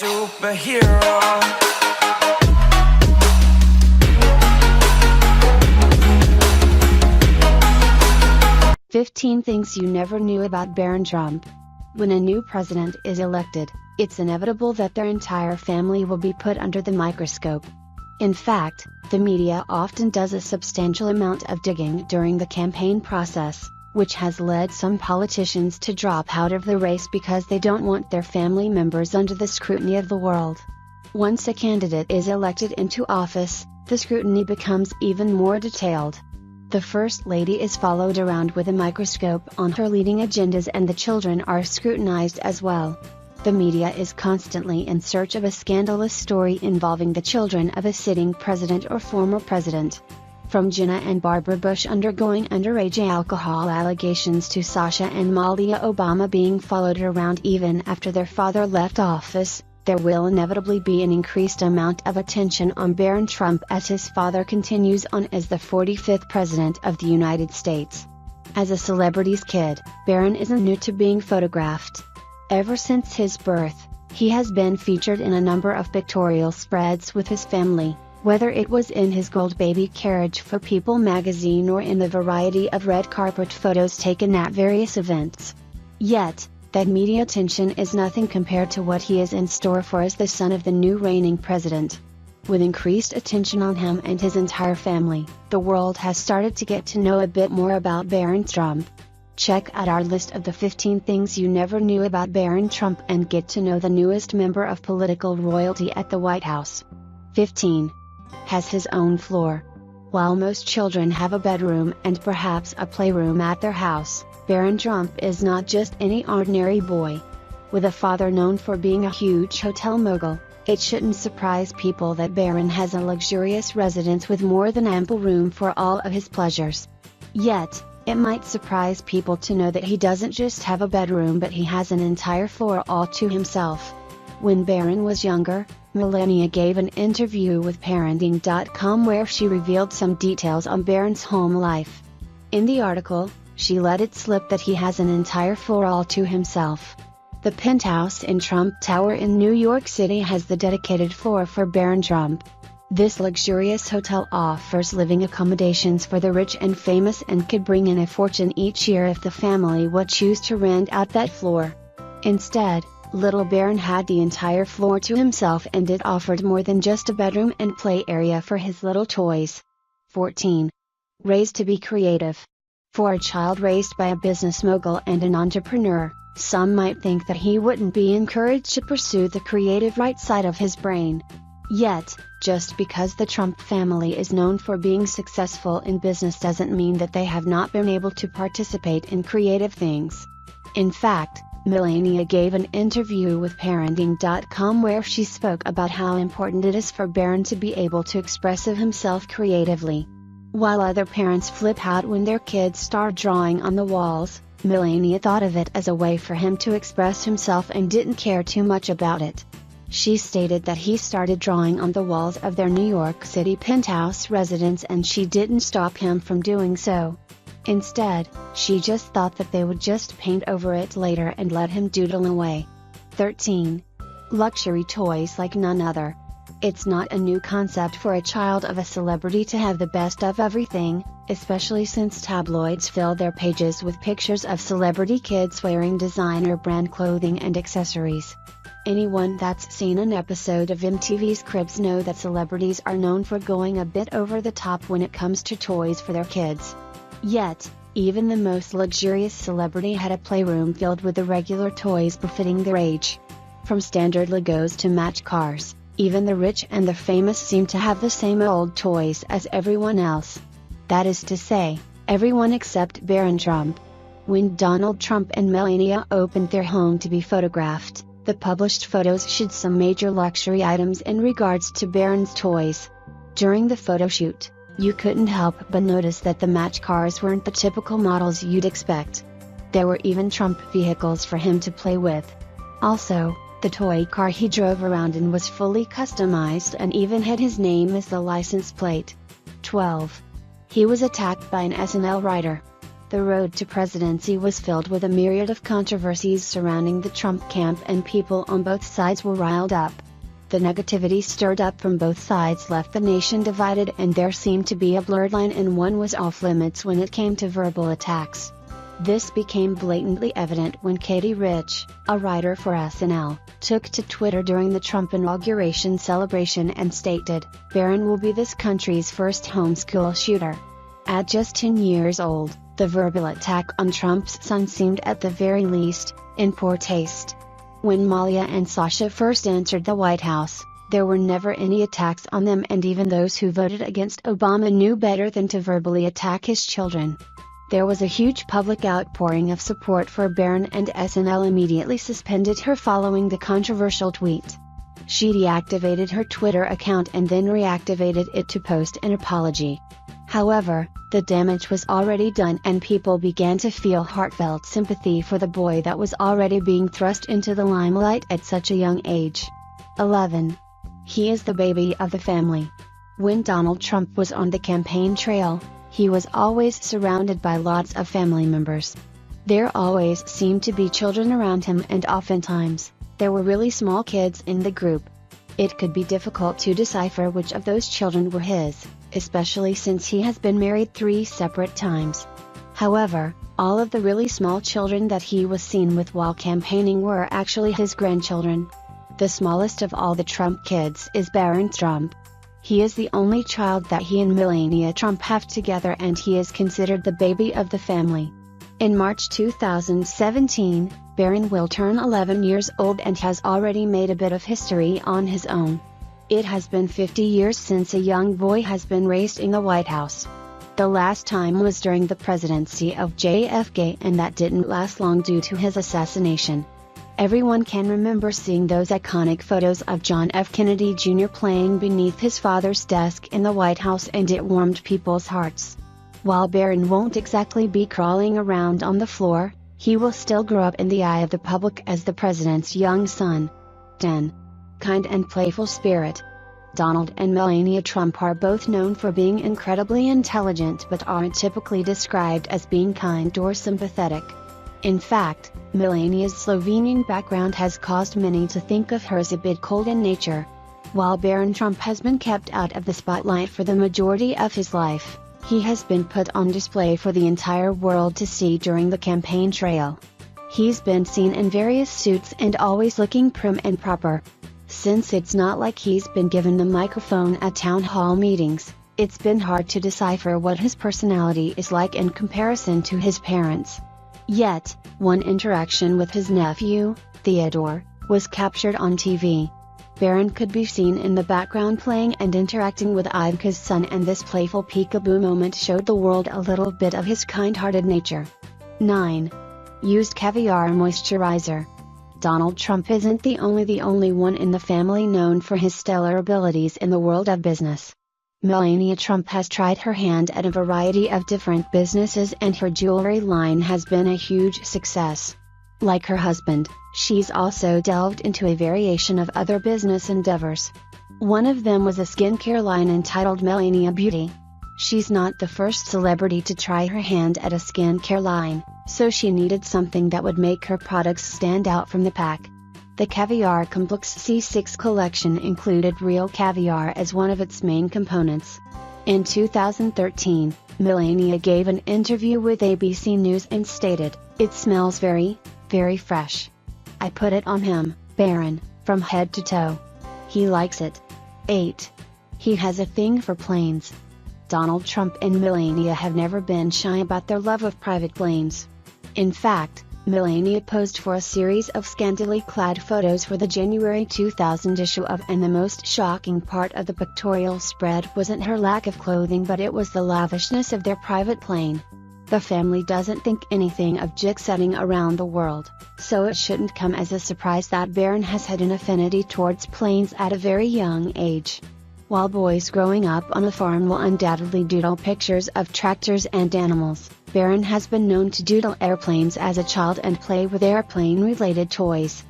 superhero. 15 Things You Never Knew About Barron Trump. When a new president is elected, it's inevitable that their entire family will be put under the microscope. In fact, the media often does a substantial amount of digging during the campaign process, which has led some politicians to drop out of the race because they don't want their family members under the scrutiny of the world. Once a candidate is elected into office, the scrutiny becomes even more detailed. The First Lady is followed around with a microscope on her leading agendas, and the children are scrutinized as well. The media is constantly in search of a scandalous story involving the children of a sitting president or former president. From Jenna and Barbara Bush undergoing underage alcohol allegations to Sasha and Malia Obama being followed around even after their father left office, there will inevitably be an increased amount of attention on Barron Trump as his father continues on as the 45th President of the United States. As a celebrity's kid, Barron isn't new to being photographed. Ever since his birth, he has been featured in a number of pictorial spreads with his family, whether it was in his gold baby carriage for People magazine or in the variety of red carpet photos taken at various events. Yet, that media attention is nothing compared to what he is in store for as the son of the new reigning president. With increased attention on him and his entire family, the world has started to get to know a bit more about Barron Trump. Check out our list of the 15 things you never knew about Barron Trump and get to know the newest member of political royalty at the White House. 15. Has his own floor. While most children have a bedroom and perhaps a playroom at their house, Barron Trump is not just any ordinary boy. With a father known for being a huge hotel mogul, it shouldn't surprise people that Barron has a luxurious residence with more than ample room for all of his pleasures. Yet, it might surprise people to know that he doesn't just have a bedroom but he has an entire floor all to himself. When Barron was younger, Melania gave an interview with Parenting.com where she revealed some details on Barron's home life. In the article, she let it slip that he has an entire floor all to himself. The penthouse in Trump Tower in New York City has the dedicated floor for Barron Trump. This luxurious hotel offers living accommodations for the rich and famous and could bring in a fortune each year if the family would choose to rent out that floor. Instead, little Barron had the entire floor to himself, and it offered more than just a bedroom and play area for his little toys. 14. Raised to be creative. For a child raised by a business mogul and an entrepreneur, some might think that he wouldn't be encouraged to pursue the creative right side of his brain. Yet, just because the Trump family is known for being successful in business doesn't mean that they have not been able to participate in creative things. In fact, Melania gave an interview with Parenting.com where she spoke about how important it is for Barron to be able to express himself creatively. While other parents flip out when their kids start drawing on the walls, Melania thought of it as a way for him to express himself and didn't care too much about it. She stated that he started drawing on the walls of their New York City penthouse residence and she didn't stop him from doing so. Instead, she just thought that they would just paint over it later and let him doodle away. 13. Luxury toys like none other. It's not a new concept for a child of a celebrity to have the best of everything, especially since tabloids fill their pages with pictures of celebrity kids wearing designer brand clothing and accessories. Anyone that's seen an episode of MTV's Cribs know that celebrities are known for going a bit over the top when it comes to toys for their kids. Yet, even the most luxurious celebrity had a playroom filled with the regular toys befitting their age. From standard Legos to match cars, even the rich and the famous seem to have the same old toys as everyone else. That is to say, everyone except Barron Trump. When Donald Trump and Melania opened their home to be photographed, the published photos showed some major luxury items in regards to Barron's toys. During the photo shoot, you couldn't help but notice that the match cars weren't the typical models you'd expect. There were even Trump vehicles for him to play with. Also, the toy car he drove around in was fully customized and even had his name as the license plate. 12. He was attacked by an SNL writer. The road to presidency was filled with a myriad of controversies surrounding the Trump camp, and people on both sides were riled up. The negativity stirred up from both sides left the nation divided, and there seemed to be a blurred line, and one was off limits when it came to verbal attacks. This became blatantly evident when Katie Rich, a writer for SNL, took to Twitter during the Trump inauguration celebration and stated, "Barron will be this country's first homeschool shooter." At just 10 years old, the verbal attack on Trump's son seemed at the very least in poor taste. When Malia and Sasha first entered the White House, there were never any attacks on them, and even those who voted against Obama knew better than to verbally attack his children. There was a huge public outpouring of support for Barron, and SNL immediately suspended her following the controversial tweet. She deactivated her Twitter account and then reactivated it to post an apology. However, the damage was already done, and people began to feel heartfelt sympathy for the boy that was already being thrust into the limelight at such a young age. 11. He is the baby of the family. When Donald Trump was on the campaign trail, he was always surrounded by lots of family members. There always seemed to be children around him, and oftentimes, there were really small kids in the group. It could be difficult to decipher which of those children were his, especially since he has been married 3 separate times. However, all of the really small children that he was seen with while campaigning were actually his grandchildren. The smallest of all the Trump kids is Barron Trump. He is the only child that he and Melania Trump have together, and he is considered the baby of the family. In March 2017, Barron will turn 11 years old and has already made a bit of history on his own. It has been 50 years since a young boy has been raised in the White House. The last time was during the presidency of JFK, and that didn't last long due to his assassination. Everyone can remember seeing those iconic photos of John F. Kennedy Jr. playing beneath his father's desk in the White House, and it warmed people's hearts. While Barron won't exactly be crawling around on the floor, he will still grow up in the eye of the public as the president's young son. 10. Kind and playful spirit. Donald and Melania Trump are both known for being incredibly intelligent, but aren't typically described as being kind or sympathetic. In fact, Melania's Slovenian background has caused many to think of her as a bit cold in nature. While Barron Trump has been kept out of the spotlight for the majority of his life, he has been put on display for the entire world to see during the campaign trail. He's been seen in various suits and always looking prim and proper. Since it's not like he's been given the microphone at town hall meetings, it's been hard to decipher what his personality is like in comparison to his parents. Yet, one interaction with his nephew, Theodore, was captured on TV. Barron could be seen in the background playing and interacting with Ivanka's son, and this playful peekaboo moment showed the world a little bit of his kind-hearted nature. 9. Used caviar moisturizer. Donald Trump isn't the only one in the family known for his stellar abilities in the world of business. Melania Trump has tried her hand at a variety of different businesses, and her jewelry line has been a huge success. Like her husband, she's also delved into a variation of other business endeavors. One of them was a skincare line entitled Melania Beauty. She's not the first celebrity to try her hand at a skincare line, so she needed something that would make her products stand out from the pack. The Caviar Complex C6 collection included real caviar as one of its main components. In 2013, Melania gave an interview with ABC News and stated, "It smells very, very fresh. I put it on him, Barron, from head to toe. He likes it." 8. He has a thing for planes. Donald Trump and Melania have never been shy about their love of private planes. In fact, Melania posed for a series of scantily clad photos for the January 2000 issue of And the most shocking part of the pictorial spread wasn't her lack of clothing, but it was the lavishness of their private plane. The family doesn't think anything of jet-setting around the world, so it shouldn't come as a surprise that Barron has had an affinity towards planes at a very young age. While boys growing up on a farm will undoubtedly doodle pictures of tractors and animals, Barron has been known to doodle airplanes as a child and play with airplane-related toys.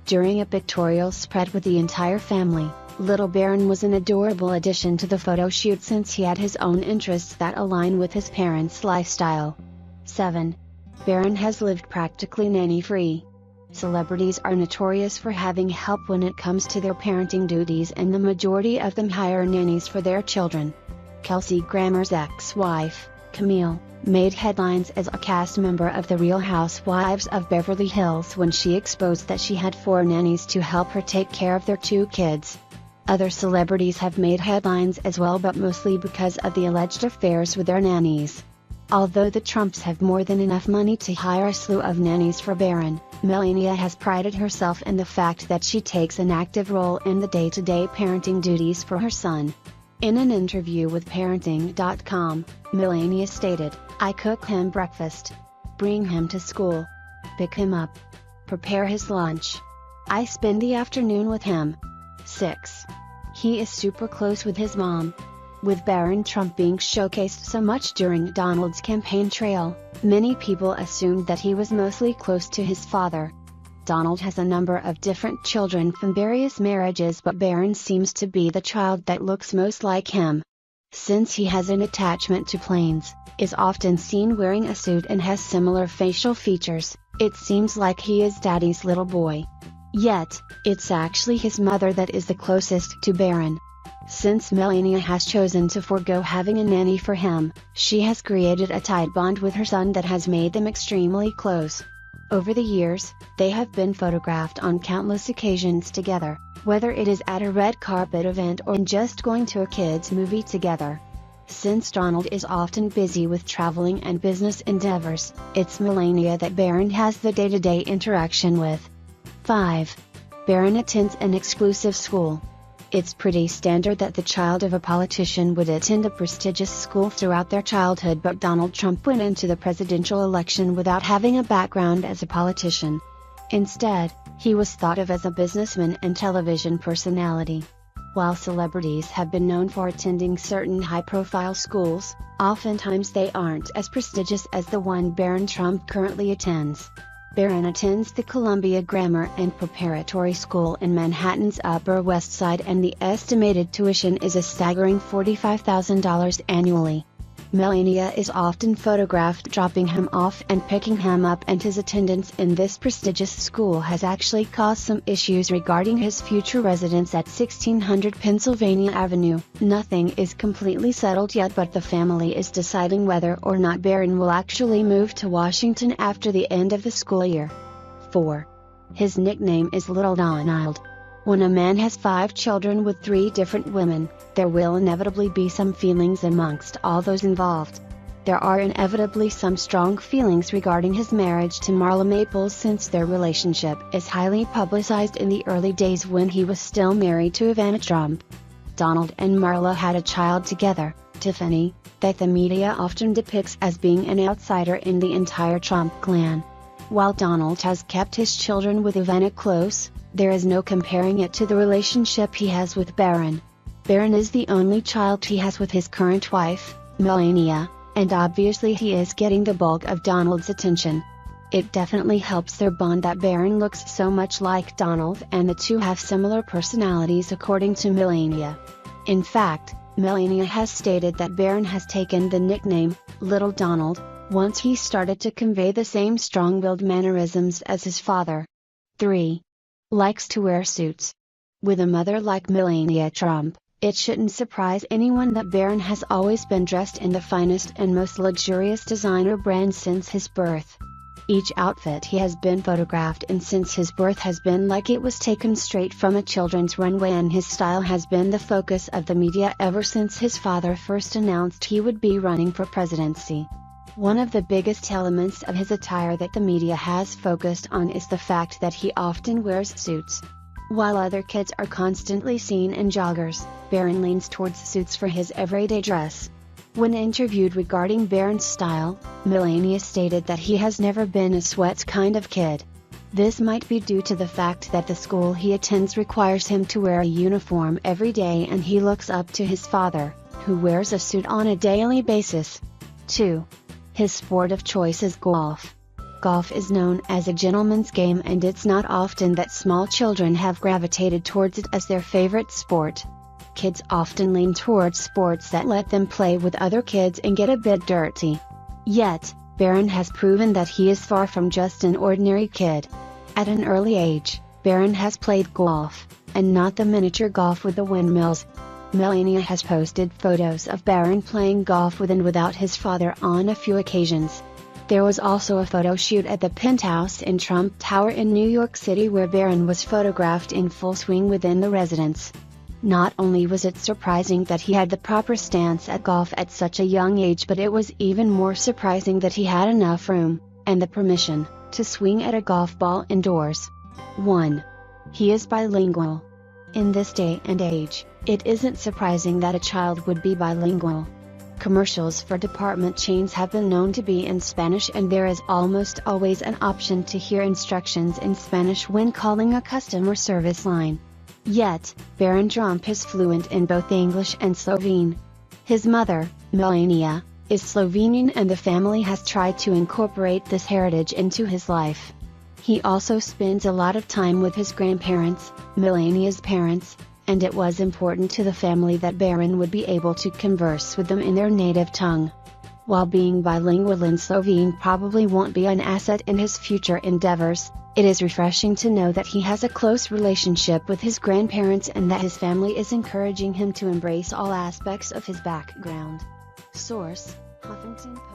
During a pictorial spread with the entire family, little Barron was an adorable addition to the photo shoot since he had his own interests that align with his parents' lifestyle. 7. Barron has lived practically nanny-free. Celebrities are notorious for having help when it comes to their parenting duties, and the majority of them hire nannies for their children. Kelsey Grammer's ex-wife, Camille, made headlines as a cast member of The Real Housewives of Beverly Hills when she exposed that she had 4 nannies to help her take care of their 2 kids. Other celebrities have made headlines as well, but mostly because of the alleged affairs with their nannies. Although the Trumps have more than enough money to hire a slew of nannies for Barron, Melania has prided herself in the fact that she takes an active role in the day-to-day parenting duties for her son. In an interview with Parenting.com, Melania stated, "I cook him breakfast, bring him to school, pick him up, prepare his lunch. I spend the afternoon with him." 6. He is super close with his mom. With Barron Trump being showcased so much during Donald's campaign trail, many people assumed that he was mostly close to his father. Donald has a number of different children from various marriages, but Barron seems to be the child that looks most like him. Since he has an attachment to planes, is often seen wearing a suit and has similar facial features, it seems like he is Daddy's little boy. Yet, it's actually his mother that is the closest to Barron. Since Melania has chosen to forego having a nanny for him, she has created a tight bond with her son that has made them extremely close. Over the years, they have been photographed on countless occasions together, whether it is at a red carpet event or in just going to a kids' movie together. Since Donald is often busy with traveling and business endeavors, it's Melania that Barron has the day-to-day interaction with. 5. Barron attends an exclusive school. It's pretty standard that the child of a politician would attend a prestigious school throughout their childhood, but Donald Trump went into the presidential election without having a background as a politician. Instead, he was thought of as a businessman and television personality. While celebrities have been known for attending certain high-profile schools, oftentimes they aren't as prestigious as the one Barron Trump currently attends. Barron attends the Columbia Grammar and Preparatory School in Manhattan's Upper West Side, and the estimated tuition is a staggering $45,000 annually. Melania is often photographed dropping him off and picking him up, and his attendance in this prestigious school has actually caused some issues regarding his future residence at 1600 Pennsylvania Avenue. Nothing is completely settled yet, but the family is deciding whether or not Barron will actually move to Washington after the end of the school year. 4. His nickname is Little Donald. When a man has 5 children with 3 different women, there will inevitably be some feelings amongst all those involved. There are inevitably some strong feelings regarding his marriage to Marla Maples, since their relationship is highly publicized in the early days when he was still married to Ivana Trump. Donald and Marla had a child together, Tiffany, that the media often depicts as being an outsider in the entire Trump clan. While Donald has kept his children with Ivana close, there is no comparing it to the relationship he has with Barron. Barron is the only child he has with his current wife, Melania, and obviously he is getting the bulk of Donald's attention. It definitely helps their bond that Barron looks so much like Donald, and the two have similar personalities, according to Melania. In fact, Melania has stated that Barron has taken the nickname, Little Donald, once he started to convey the same strong-willed mannerisms as his father. 3. Likes to wear suits. With a mother like Melania Trump, it shouldn't surprise anyone that Barron has always been dressed in the finest and most luxurious designer brands since his birth. Each outfit he has been photographed in since his birth has been like it was taken straight from a children's runway, and his style has been the focus of the media ever since his father first announced he would be running for presidency. One of the biggest elements of his attire that the media has focused on is the fact that he often wears suits. While other kids are constantly seen in joggers, Barron leans towards suits for his everyday dress. When interviewed regarding Barron's style, Melania stated that he has never been a sweats kind of kid. This might be due to the fact that the school he attends requires him to wear a uniform every day, and he looks up to his father, who wears a suit on a daily basis. 2. His sport of choice is golf. Golf is known as a gentleman's game, and it's not often that small children have gravitated towards it as their favorite sport. Kids often lean towards sports that let them play with other kids and get a bit dirty. Yet, Baron has proven that he is far from just an ordinary kid. At an early age, Baron has played golf, and not the miniature golf with the windmills. Melania has posted photos of Baron playing golf with and without his father on a few occasions. There was also a photo shoot at the penthouse in Trump Tower in New York City where Baron was photographed in full swing within the residence. Not only was it surprising that he had the proper stance at golf at such a young age, but it was even more surprising that he had enough room, and the permission, to swing at a golf ball indoors. 1. He is bilingual. In this day and age, it isn't surprising that a child would be bilingual. Commercials for department chains have been known to be in Spanish, and there is almost always an option to hear instructions in Spanish when calling a customer service line. Yet, Baron Trump is fluent in both English and Slovene. His mother, Melania, is Slovenian, and the family has tried to incorporate this heritage into his life. He also spends a lot of time with his grandparents, Melania's parents, and it was important to the family that Baron would be able to converse with them in their native tongue. While being bilingual in Slovene probably won't be an asset in his future endeavors, it is refreshing to know that he has a close relationship with his grandparents and that his family is encouraging him to embrace all aspects of his background. Source: Huffington Post.